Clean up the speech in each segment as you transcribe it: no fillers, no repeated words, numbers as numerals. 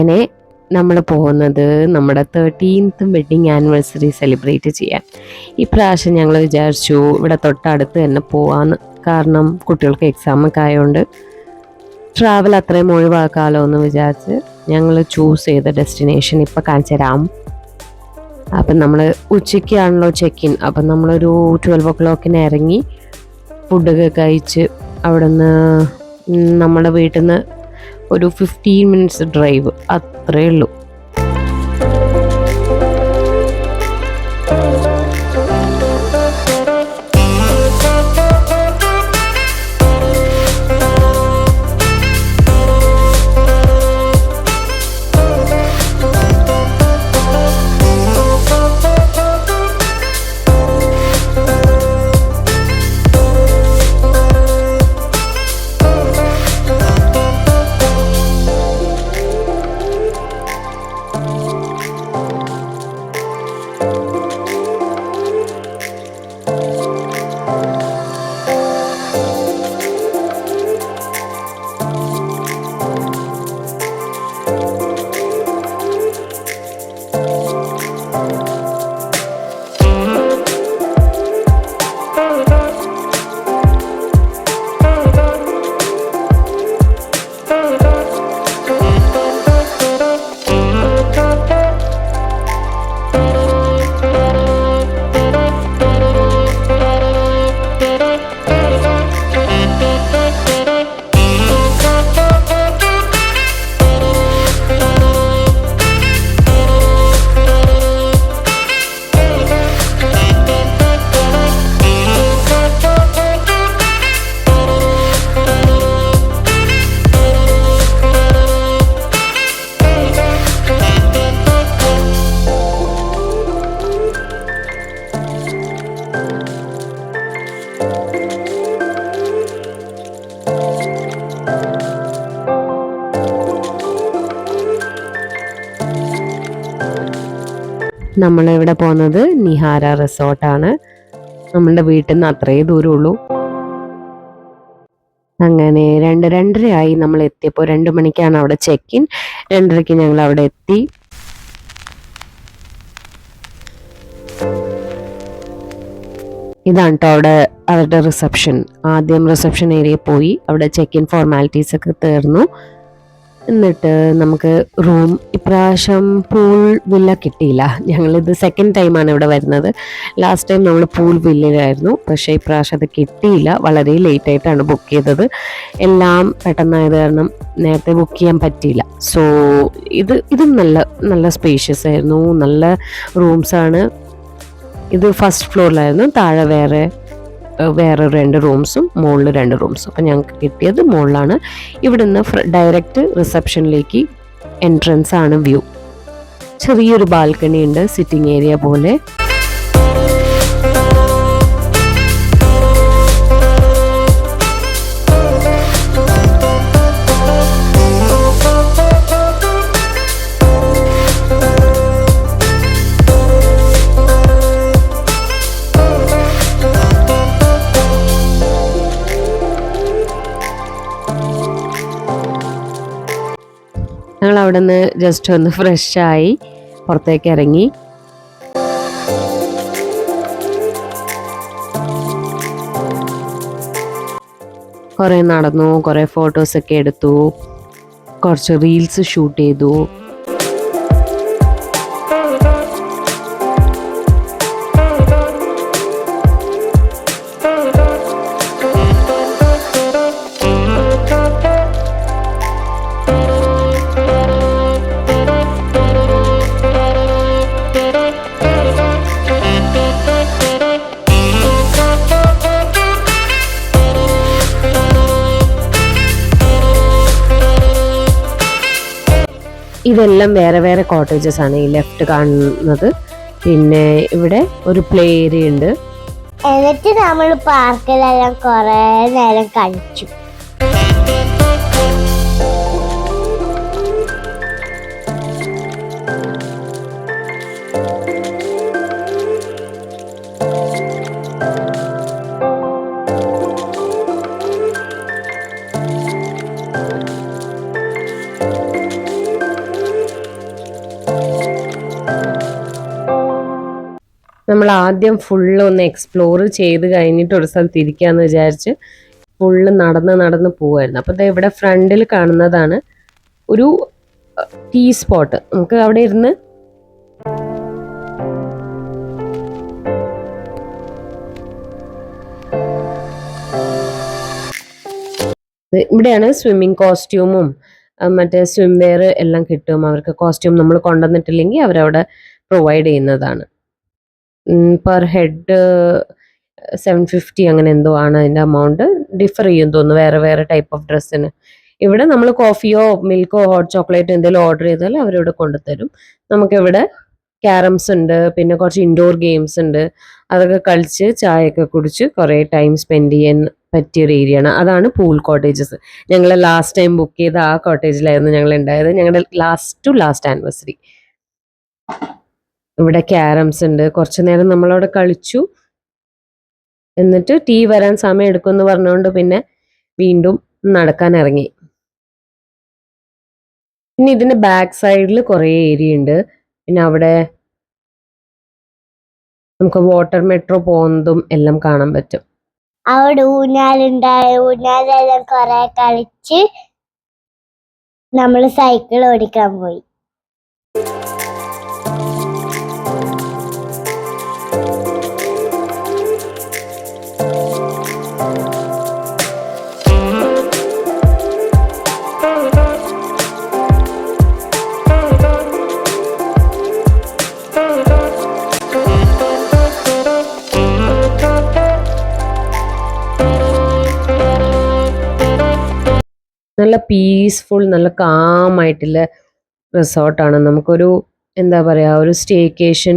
അങ്ങനെ നമ്മൾ പോകുന്നത് നമ്മുടെ 13th വെഡ്ഡിങ് ആനിവേഴ്സറി സെലിബ്രേറ്റ് ചെയ്യാൻ. ഇപ്രാവശ്യം ഞങ്ങൾ വിചാരിച്ചു ഇവിടെ തൊട്ടടുത്ത് തന്നെ പോവാന്ന്. കാരണം കുട്ടികൾക്ക് എക്സാമൊക്കെ ആയതുകൊണ്ട് ട്രാവൽ അത്രയും ഒഴിവാക്കാമല്ലോ എന്ന് വിചാരിച്ച് ഞങ്ങൾ ചൂസ് ചെയ്ത ഡെസ്റ്റിനേഷൻ ഇപ്പം കാണിച്ചു തരാം. അപ്പം നമ്മൾ ഉച്ചയ്ക്കാണല്ലോ ചെക്ക് ഇൻ. അപ്പം നമ്മളൊരു 12 o'clock ഇറങ്ങി ഫുഡൊക്കെ കഴിച്ച് അവിടെ നിന്ന് നമ്മുടെ വീട്ടിൽ നിന്ന് ഒരു 15 minutes ഡ്രൈവ് അത്രയേ ഉള്ളൂ. നമ്മളിവിടെ പോകുന്നത് നിഹാര റിസോർട്ടാണ്. നമ്മളുടെ വീട്ടിൽ നിന്ന് അത്രേ ദൂരമുള്ളൂ. അങ്ങനെ 2:30 നമ്മൾ എത്തിയപ്പോൾ. 2 മണിക്കാണ് അവിടെ ചെക്ക് ഇൻ. 2:30 ഞങ്ങൾ അവിടെ എത്തി. ഇതാണ് കേട്ടോ അവിടെ അവരുടെ റിസപ്ഷൻ. ആദ്യം റിസപ്ഷൻ ഏരിയ പോയി അവിടെ ചെക്ക് ഇൻ ഫോർമാലിറ്റീസ് ഒക്കെ തീർന്നു. എന്നിട്ട് നമുക്ക് റൂം, ഇപ്രാവശ്യം പൂൾ വില്ല കിട്ടിയില്ല. ഞങ്ങളിത് സെക്കൻഡ് ടൈമാണ് ഇവിടെ വരുന്നത്. ലാസ്റ്റ് ടൈം നമ്മൾ പൂൾ വില്ലയിലായിരുന്നു, പക്ഷേ ഇപ്രാവശ്യം അത് കിട്ടിയില്ല. വളരെ ലേറ്റായിട്ടാണ് ബുക്ക് ചെയ്തത്. എല്ലാം പെട്ടെന്നായത് കാരണം നേരത്തെ ബുക്ക് ചെയ്യാൻ പറ്റിയില്ല. സോ ഇതും നല്ല സ്പേഷ്യസ് ആയിരുന്നു, നല്ല റൂംസാണ്. ഇത് ഫസ്റ്റ് ഫ്ലോറിലായിരുന്നു. താഴെ വേറെ 2 റൂംസും മുകളിൽ 2 റൂംസും. അപ്പം ഞങ്ങൾക്ക് കിട്ടിയത് മുകളിലാണ്. ഇവിടുന്ന് ഡയറക്റ്റ് റിസപ്ഷനിലേക്ക് എൻട്രൻസ് ആണ് വ്യൂ. ചെറിയൊരു ബാൽക്കണി ഉണ്ട്, സിറ്റിംഗ് ഏരിയ പോലെ. ഞങ്ങൾ അവിടെ നിന്ന് ജസ്റ്റ് ഒന്ന് ഫ്രഷായി പുറത്തേക്ക് ഇറങ്ങി. കുറേ നടന്നു, കുറേ ഫോട്ടോസൊക്കെ എടുത്തു, കുറച്ച് റീൽസ് ഷൂട്ട് ചെയ്തു. ഇതെല്ലാം വേറെ വേറെ കോട്ടേജസ് ആണ് ഈ ലെഫ്റ്റ് കാണുന്നത്. പിന്നെ ഇവിടെ ഒരു പ്ലേ ഏരിയ ഉണ്ട്. എന്നിട്ട് നമ്മൾ പാർക്കിലെല്ലാം കുറേ നേരം കളിച്ചു. നമ്മൾ ആദ്യം ഫുള്ള് ഒന്ന് എക്സ്പ്ലോർ ചെയ്ത് കഴിഞ്ഞിട്ട് ഒരു സ്ഥലത്ത് ഇരിക്കാന്ന് വിചാരിച്ച് ഫുള്ള് നടന്ന് പോവായിരുന്നു. അപ്പോൾ ദേ ഇവിടെ ഫ്രണ്ടിൽ കാണുന്നതാണ് ഒരു ടീ സ്പോട്ട്. നമുക്ക് അവിടെ ഇരുന്ന് ഇവിടെയാണ് സ്വിമ്മിങ് കോസ്റ്റ്യൂമും മറ്റേ സ്വിം വെയർ എല്ലാം കിട്ടും. അവർക്ക് കോസ്റ്റ്യൂം നമ്മൾ കൊണ്ടുവന്നിട്ടില്ലെങ്കിൽ അവരവിടെ പ്രൊവൈഡ് ചെയ്യുന്നതാണ്. പെർ ഹെഡ് 750 അങ്ങനെ എന്തോ ആണ് അതിൻ്റെ എമൗണ്ട്. ഡിഫർ ചെയ്യും തോന്നുന്നു വേറെ വേറെ ടൈപ്പ് ഓഫ് ഡ്രസ്സിന്. ഇവിടെ നമ്മൾ കോഫിയോ മിൽക്കോ ഹോട്ട് ചോക്ലേറ്റ് എന്തെങ്കിലും ഓർഡർ ചെയ്താൽ അവരിവിടെ കൊണ്ടുതരും. നമുക്കിവിടെ ക്യാരംസ് ഉണ്ട്, പിന്നെ കുറച്ച് ഇൻഡോർ ഗെയിംസ് ഉണ്ട്. അതൊക്കെ കളിച്ച് ചായയൊക്കെ കുടിച്ച് കുറേ ടൈം സ്പെൻഡ് ചെയ്യാൻ പറ്റിയൊരു ഏരിയയാണ്. അതാണ് പൂൾ കോട്ടേജസ്. ഞങ്ങൾ ലാസ്റ്റ് ടൈം ബുക്ക് ചെയ്ത ആ കോട്ടേജിലായിരുന്നു ഞങ്ങൾ ഉണ്ടായത്, ഞങ്ങളുടെ ലാസ്റ്റ് ആനിവേഴ്സറി. ഇവിടെ ക്യാരംസ് ഉണ്ട്. കുറച്ചു നേരം നമ്മളവിടെ കളിച്ചു. എന്നിട്ട് ടീ വരാൻ സമയം എടുക്കുമെന്ന് പറഞ്ഞുകൊണ്ട് പിന്നെ വീണ്ടും നടക്കാൻ ഇറങ്ങി. പിന്നെ ഇതിന്റെ ബാക്ക് സൈഡിൽ കുറേ ഏരിയ ഉണ്ട്. പിന്നെ അവിടെ നമുക്ക് വാട്ടർ മെട്രോ പോകുന്നതും എല്ലാം കാണാൻ പറ്റും. അവിടെ ഊഞ്ഞാലുണ്ടായ ഊഞ്ഞാലെല്ലാം കൊറേ കളിച്ച് നമ്മൾ സൈക്കിൾ ഓടിക്കാൻ പോയി. നല്ല പീസ്ഫുൾ, നല്ല കാമായിട്ടുള്ള റിസോർട്ടാണ്. നമുക്കൊരു എന്താ പറയുക, ഒരു സ്റ്റേക്കേഷൻ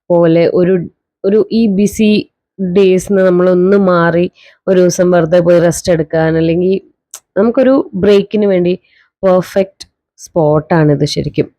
പോലെ ഒരു ഈ ബിസി ഡേയ്സിന് നമ്മളൊന്ന് മാറി ഒരു ദിവസം വെറുതെ പോയി റെസ്റ്റ് എടുക്കാൻ, അല്ലെങ്കിൽ നമുക്കൊരു ബ്രേക്കിന് വേണ്ടി പെർഫെക്റ്റ് സ്പോട്ടാണിത് ശരിക്കും.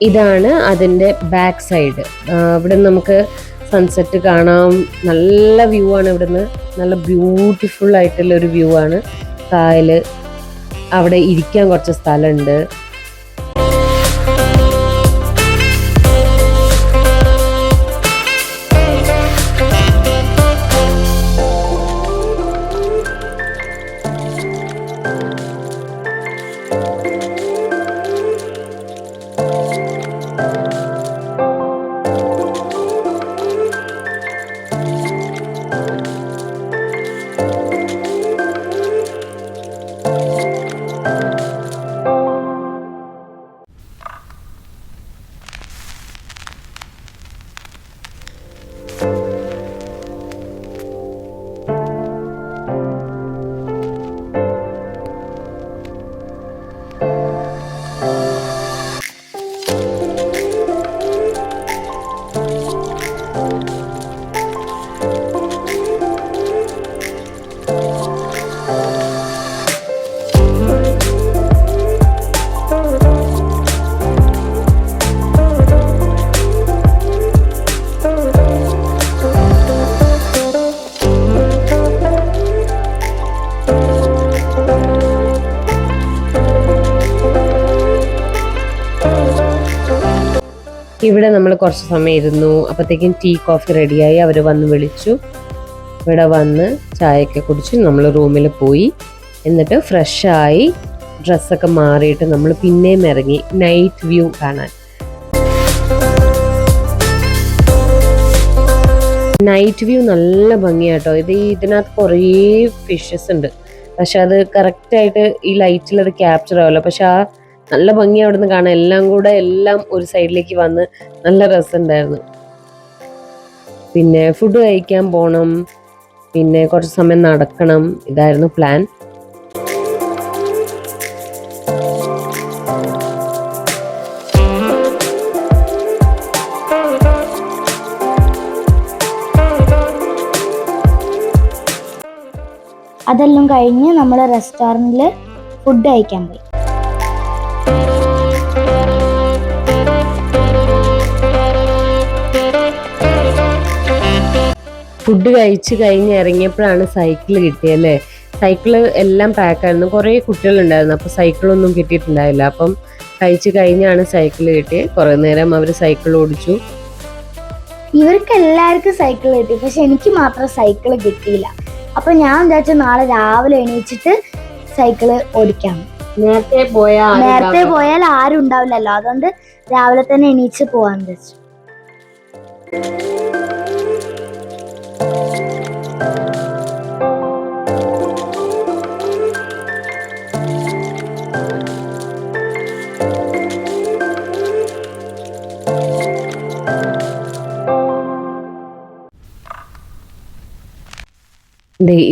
ഇതാണ് അതിൻ്റെ ബാക്ക് സൈഡ്. ഇവിടെ നമുക്ക് സൺസെറ്റ് കാണാം. നല്ല വ്യൂ ആണ് ഇവിടുന്ന്. നല്ല ബ്യൂട്ടിഫുൾ ആയിട്ടുള്ള ഒരു വ്യൂ ആണ്. കായല്, അവിടെ ഇരിക്കാൻ കുറച്ച് സ്ഥലമുണ്ട്. ഇവിടെ നമ്മൾ കുറച്ച് സമയം ഇരുന്നു. അപ്പോഴത്തേക്കും ടീ കോഫി റെഡിയായി. അവർ വന്ന് വിളിച്ചു. ഇവിടെ വന്ന് ചായയൊക്കെ കുടിച്ച് നമ്മൾ റൂമിൽ പോയി. എന്നിട്ട് ഫ്രഷായി ഡ്രസ്സൊക്കെ മാറിയിട്ട് നമ്മൾ പിന്നെയും ഇറങ്ങി നൈറ്റ് വ്യൂ കാണാൻ. നൈറ്റ് വ്യൂ നല്ല ഭംഗിയാട്ടോ. ഇതിനകത്ത് കുറേ ഫിഷസ് ഉണ്ട്. പക്ഷെ അത് കറക്റ്റായിട്ട് ഈ ലൈറ്റിൽ അത് ക്യാപ്ചർ ആവില്ല. പക്ഷെ ആ നല്ല ഭംഗി അവിടെ നിന്ന് കാണാം. എല്ലാം ഒരു സൈഡിലേക്ക് വന്ന് നല്ല രസമുണ്ടായിരുന്നു. പിന്നെ ഫുഡ് കഴിക്കാൻ പോകണം, പിന്നെ കുറച്ച് സമയം നടക്കണം, ഇതായിരുന്നു പ്ലാൻ. അതെല്ലാം കഴിഞ്ഞ് നമ്മൾ റെസ്റ്റോറൻറ്റിൽ ഫുഡ് കഴിക്കാൻ പോയി. ഫുഡ് കഴിച്ച് കഴിഞ്ഞ് ഇറങ്ങിയപ്പോഴാണ് സൈക്കിൾ കിട്ടിയല്ലേ. സൈക്കിള് എല്ലാം പാക്കായിരുന്നു. കുറേ കുട്ടികളുണ്ടായിരുന്നു. അപ്പോൾ സൈക്കിളൊന്നും കിട്ടിയിട്ടുണ്ടായില്ല. അപ്പം കഴിച്ച് കഴിഞ്ഞാണ് സൈക്കിൾ കിട്ടിയത്. കുറേ നേരം അവർ സൈക്കിൾ ഓടിച്ചു. ഇവർക്ക് എല്ലാവർക്കും സൈക്കിൾ കിട്ടി, പക്ഷെ എനിക്ക് മാത്രം സൈക്കിൾ കിട്ടിയില്ല. അപ്പൊ ഞാൻ വിചാരിച്ചു നാളെ രാവിലെ എണീച്ചിട്ട് സൈക്കിള് ഓടിക്കാം. നേരത്തെ പോയാൽ ആരും ഉണ്ടാവില്ലല്ലോ, അതുകൊണ്ട് രാവിലെ തന്നെ എണീച്ച് പോവാന്ന് വെച്ചു.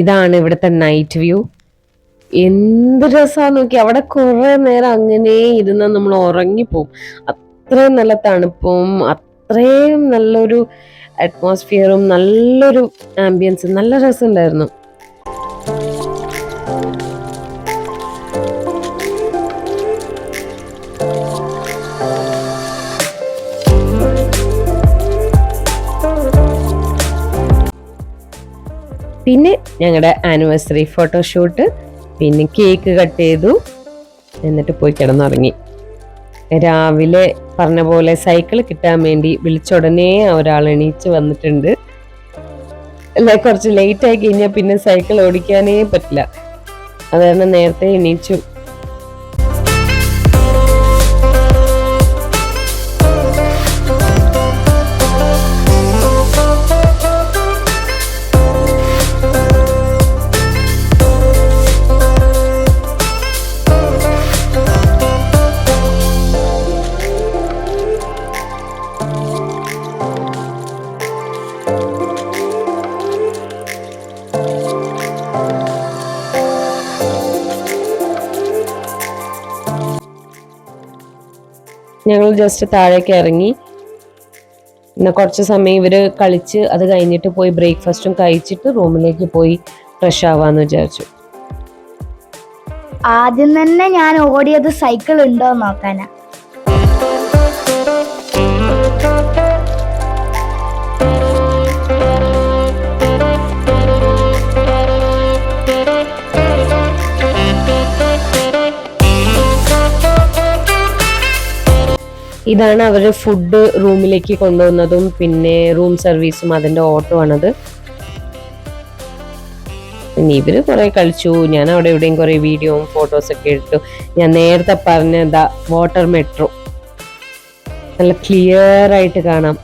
ഇതാണ് ഇവിടുത്തെ നൈറ്റ് വ്യൂ. എന്ത് രസമാന്ന് നോക്കി. അവിടെ കുറെ നേരം അങ്ങനെ ഇരുന്ന് നമ്മൾ ഉറങ്ങിപ്പോവും. അത്രയും നല്ല തണുപ്പും അത്രയും നല്ലൊരു അറ്റ്മോസ്ഫിയറും നല്ലൊരു ആംബിയൻസും നല്ല രസമുണ്ടായിരുന്നു. പിന്നെ ഞങ്ങളുടെ ആനിവേഴ്സറി ഫോട്ടോഷൂട്ട്, പിന്നെ കേക്ക് കട്ട് ചെയ്തു, എന്നിട്ട് പോയി കിടന്നുറങ്ങി. രാവിലെ പറഞ്ഞ പോലെ സൈക്കിൾ കിട്ടാൻ വേണ്ടി വിളിച്ചുടനെ ഒരാൾ എണീച്ച് വന്നിട്ടുണ്ട്. അല്ലെ, കുറച്ച് ലേറ്റ് ആയി കഴിഞ്ഞാൽ പിന്നെ സൈക്കിൾ ഓടിക്കാനേ പറ്റില്ല. അതുകാരണം നേരത്തെ എണീച്ചു. ഞങ്ങൾ ജസ്റ്റ് താഴേക്ക് ഇറങ്ങി. പിന്നെ കുറച്ച് സമയം ഇവർ കളിച്ച് അത് കഴിഞ്ഞിട്ട് പോയി ബ്രേക്ക്ഫാസ്റ്റും കഴിച്ചിട്ട് റൂമിലേക്ക് പോയി ഫ്രഷ് ആവാന്ന് വിചാരിച്ചു. ആദ്യം തന്നെ ഞാൻ ഓടിയത് സൈക്കിൾ ഉണ്ടോ നോക്കാനാ. ഇതാണ് അവർ ഫുഡ് റൂമിലേക്ക് കൊണ്ടുവന്നതും പിന്നെ റൂം സർവീസും അതിൻ്റെ ഓട്ടോ ആണത്. പിന്നെ ഇവര് കുറെ കളിച്ചു. ഞാൻ അവിടെ എവിടെയും കുറെ വീഡിയോയും ഫോട്ടോസൊക്കെ എടുത്തു. ഞാൻ നേരത്തെ പറഞ്ഞതാ വാട്ടർ മെട്രോ, നല്ല ക്ലിയർ ആയിട്ട് കാണാം.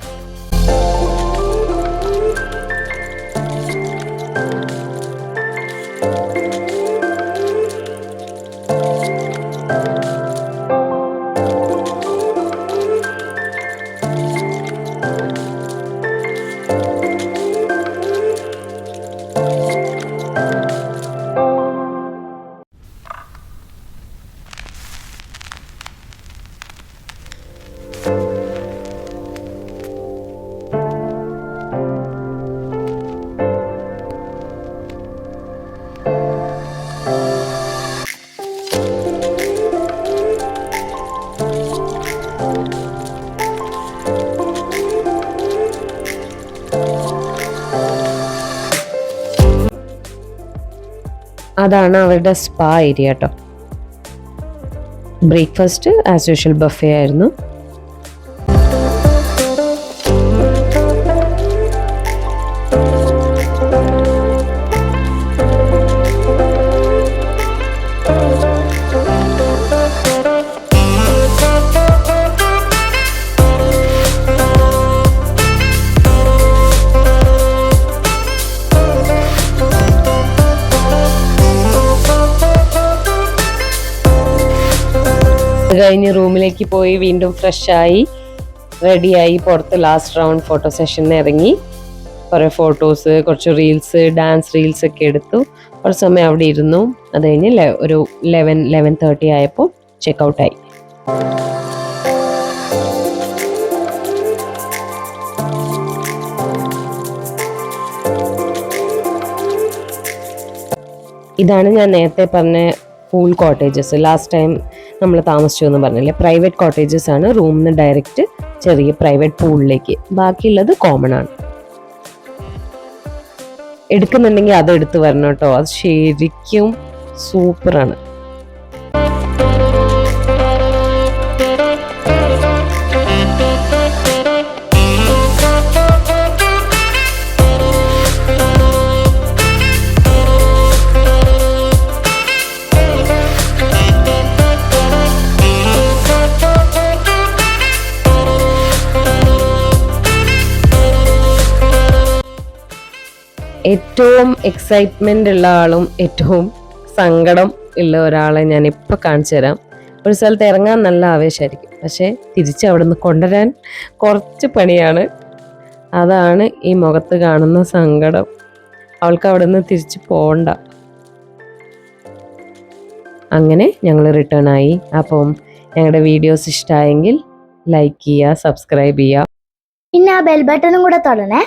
അതാണ് അവരുടെ സ്പാ ഏരിയ കേട്ടോ. ബ്രേക്ക്ഫാസ്റ്റ് ആസ് യൂഷ്വൽ ബഫേ ആയിരുന്നു. കഴിഞ്ഞ് റൂമിലേക്ക് പോയി വീണ്ടും ഫ്രഷായി റെഡിയായി പുറത്ത് ലാസ്റ്റ് റൗണ്ട് ഫോട്ടോ സെഷനിൽ ഇറങ്ങി. കുറേ ഫോട്ടോസ്, കുറച്ച് റീൽസ്, ഡാൻസ് റീൽസ് ഒക്കെ എടുത്തു. കുറച്ച് സമയം അവിടെ ഇരുന്നു. അത് കഴിഞ്ഞ് ഒരു 11:30 ആയപ്പോൾ ചെക്കൗട്ടായി. ഇതാണ് ഞാൻ നേരത്തെ പറഞ്ഞ പൂൾ കോട്ടേജസ്. ലാസ്റ്റ് ടൈം നമ്മൾ താമസിച്ചു എന്ന് പറഞ്ഞില്ലേ, പ്രൈവറ്റ് കോട്ടേജസ് ആണ്. റൂമിൽ നിന്ന് ഡയറക്റ്റ് ചെറിയ പ്രൈവറ്റ് പൂളിലേക്ക്. ബാക്കിയുള്ളത് കോമൺ ആണ്. എടുക്കുന്നുണ്ടെങ്കിൽ അത് എടുത്ത് വരണം കേട്ടോ, അത് ശരിക്കും സൂപ്പറാണ്. ഏറ്റവും എക്സൈറ്റ്മെന്റ് ഉള്ള ആളും ഏറ്റവും സങ്കടം ഉള്ള ഒരാളെ ഞാൻ ഇപ്പൊ കാണിച്ചു തരാം. ഒരു സ്ഥലത്ത് ഇറങ്ങാൻ നല്ല ആവേശമായിരിക്കും, പക്ഷെ തിരിച്ച് അവിടെ നിന്ന് കൊണ്ടുവരാൻ കുറച്ച് പണിയാണ്. അതാണ് ഈ മുഖത്ത് കാണുന്ന സങ്കടം. അവൾക്ക് അവിടെ നിന്ന് തിരിച്ച് പോകണ്ട. അങ്ങനെ ഞങ്ങൾ റിട്ടേൺ ആയി. അപ്പം ഞങ്ങളുടെ വീഡിയോസ് ഇഷ്ടമായെങ്കിൽ ലൈക്ക് ചെയ്യുക, സബ്സ്ക്രൈബ് ചെയ്യുക, പിന്നെ ആ ബെൽ ബട്ടണും കൂടെ തൊടണേ.